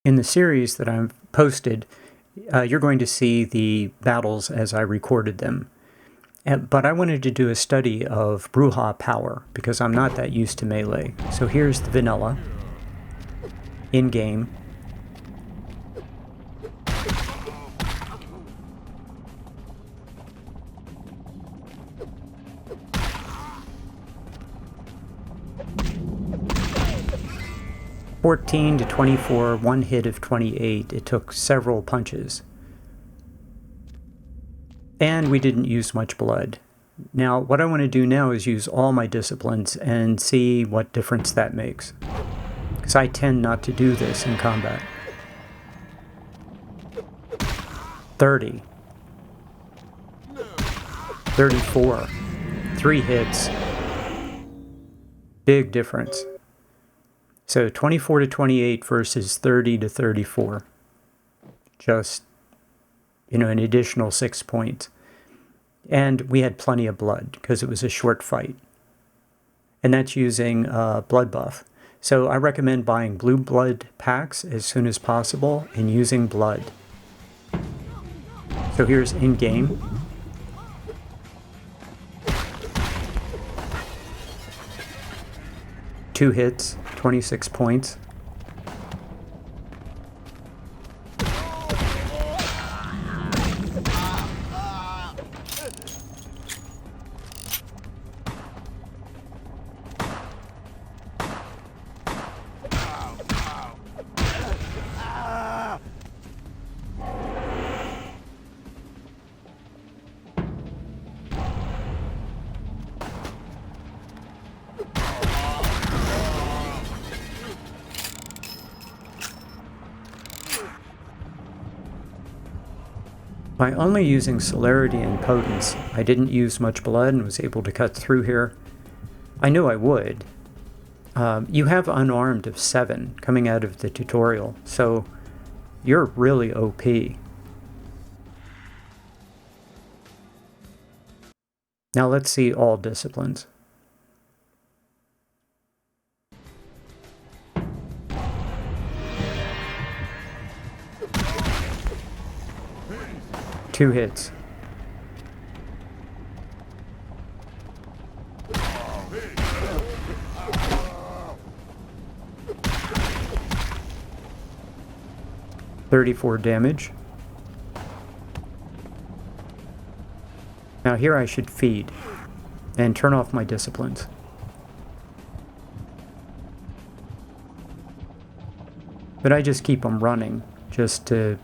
In the series that I've posted, you're going to see the battles as I recorded them. But I wanted to do a study of Brujah power because I'm not that used to melee. So here's the vanilla in-game. (14 to 24), one hit of 28. It took several punches. And we didn't use much blood. Now, what I want to do now is use all my disciplines and see what difference that makes. Because I tend not to do this in combat. 30. 34. 3 hits. Big difference. So 24 to 28 versus 30 to 34. Just, an additional 6 points. And we had plenty of blood because it was a short fight. And that's using blood buff. So I recommend buying blue blood packs as soon as possible and using blood. So here's in-game. Two hits, 26 points. By only using celerity and potence, I didn't use much blood and was able to cut through here. I knew I would. You have unarmed of 7 coming out of the tutorial, so you're really OP. Now let's see all disciplines. Two hits. (34 damage). Now here I should feed and turn off my disciplines. But I just keep them running just to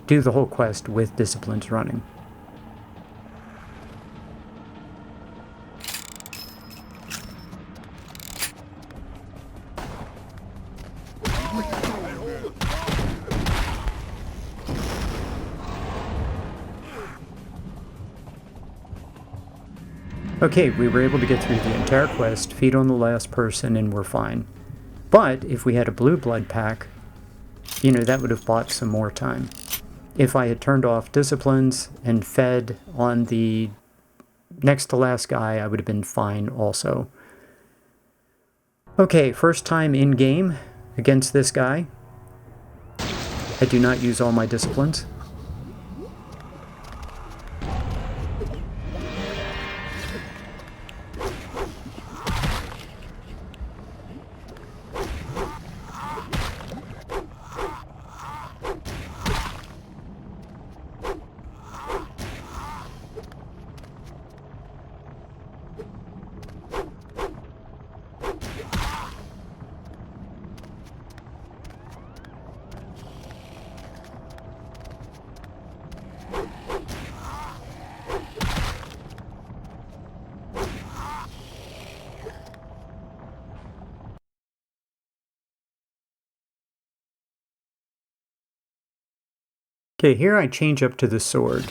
do the whole quest with disciplines running. Okay, we were able to get through the entire quest, feed on the last person, and we're fine. But if we had a blue blood pack, that would have bought some more time. If I had turned off disciplines and fed on the next to last guy, I would have been fine also. Okay, first time in game against this guy. I do not use all my disciplines. Okay, here I change up to the sword.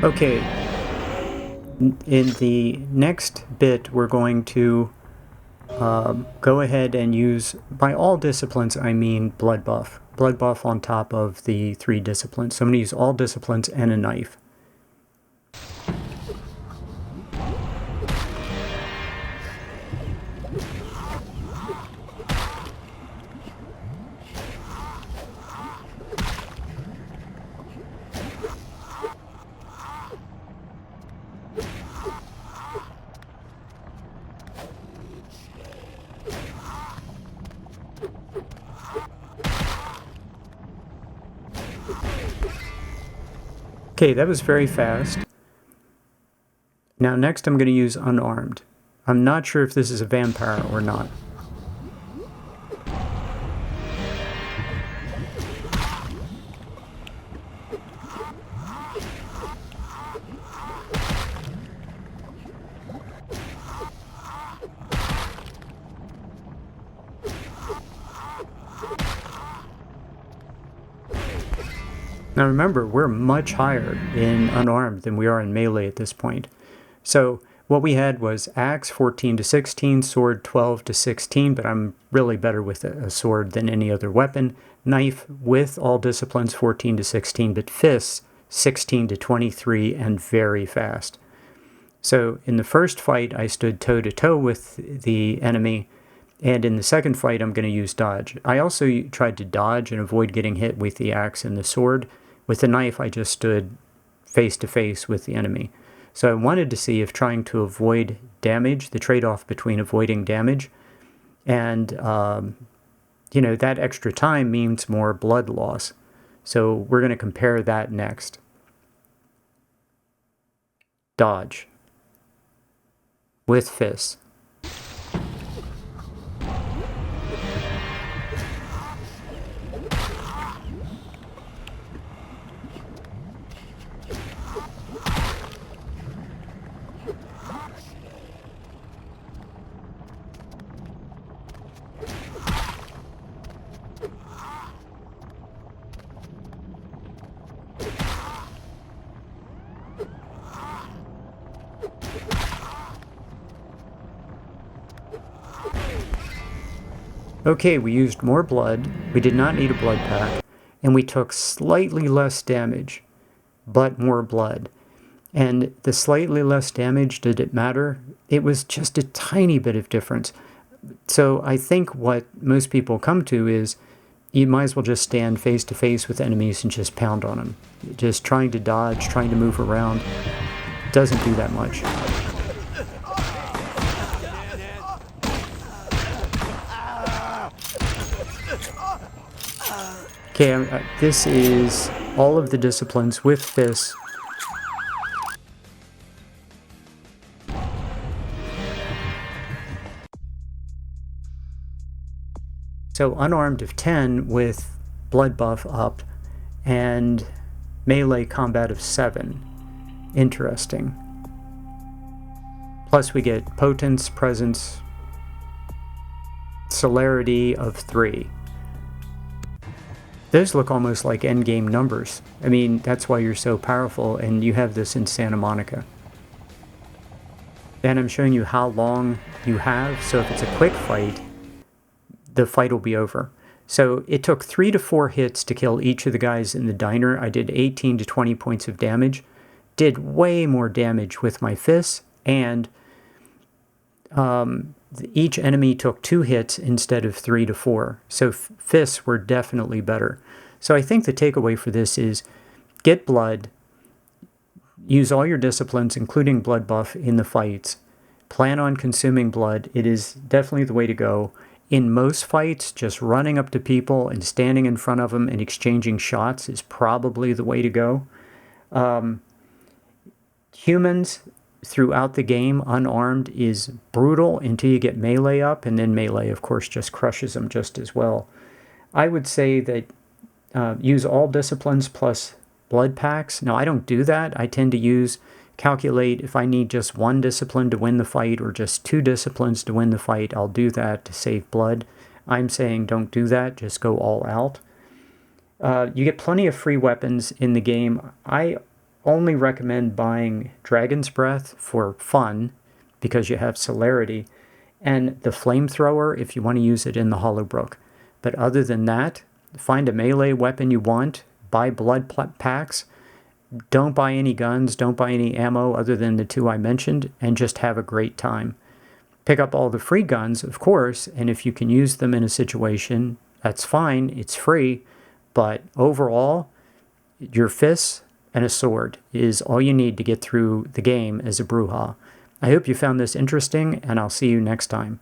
Okay, in the next bit we're going to go ahead and use, by all disciplines, I mean blood buff. Blood buff on top of the 3 disciplines. So I'm going to use all disciplines and a knife. Okay, that was very fast. Now next I'm going to use unarmed. I'm not sure if this is a vampire or not. Now remember, we're much higher in unarmed than we are in melee at this point. So what we had was axe 14 to 16, sword 12 to 16, but I'm really better with a sword than any other weapon. Knife with all disciplines 14 to 16, but fists 16 to 23 and very fast. So in the first fight, I stood toe-to-toe with the enemy, and in the second fight, I'm going to use dodge. I also tried to dodge and avoid getting hit with the axe and the sword. With the knife, I just stood face-to-face with the enemy. So I wanted to see if trying to avoid damage, the trade-off between avoiding damage and, that extra time means more blood loss. So we're going to compare that next. Dodge. With fists. Okay, we used more blood, we did not need a blood pack, and we took slightly less damage, but more blood. And the slightly less damage, did it matter? It was just a tiny bit of difference. So I think what most people come to is you might as well just stand face to face with enemies and just pound on them. Just trying to dodge, trying to move around, doesn't do that much. Okay, this is all of the disciplines with fists. So unarmed of 10 with blood buff up and melee combat of 7. Interesting. Plus we get potence, presence, celerity of 3. Those look almost like endgame numbers. I mean, that's why you're so powerful, and you have this in Santa Monica. And I'm showing you how long you have, so if it's a quick fight, the fight will be over. So it took 3 to 4 hits to kill each of the guys in the diner. I did 18 to 20 points of damage. Did way more damage with my fists, and each enemy took 2 hits instead of 3 to 4. So fists were definitely better. So I think the takeaway for this is get blood, use all your disciplines, including blood buff, in the fights. Plan on consuming blood. It is definitely the way to go. In most fights, just running up to people and standing in front of them and exchanging shots is probably the way to go. Humans throughout the game, unarmed, is brutal until you get melee up, and then melee, of course, just crushes them just as well. I would say that use all disciplines plus blood packs. Now, I don't do that. I tend to calculate if I need just 1 discipline to win the fight or just 2 disciplines to win the fight, I'll do that to save blood. I'm saying don't do that, just go all out. You get plenty of free weapons in the game. I only recommend buying Dragon's Breath for fun because you have celerity, and the flamethrower if you want to use it in the Hollowbrook. But other than that, find a melee weapon you want, buy blood packs, don't buy any guns, don't buy any ammo other than the 2 I mentioned, and just have a great time. Pick up all the free guns, of course, and if you can use them in a situation, that's fine, it's free, but overall, your fists and a sword is all you need to get through the game as a Brujah. I hope you found this interesting, and I'll see you next time.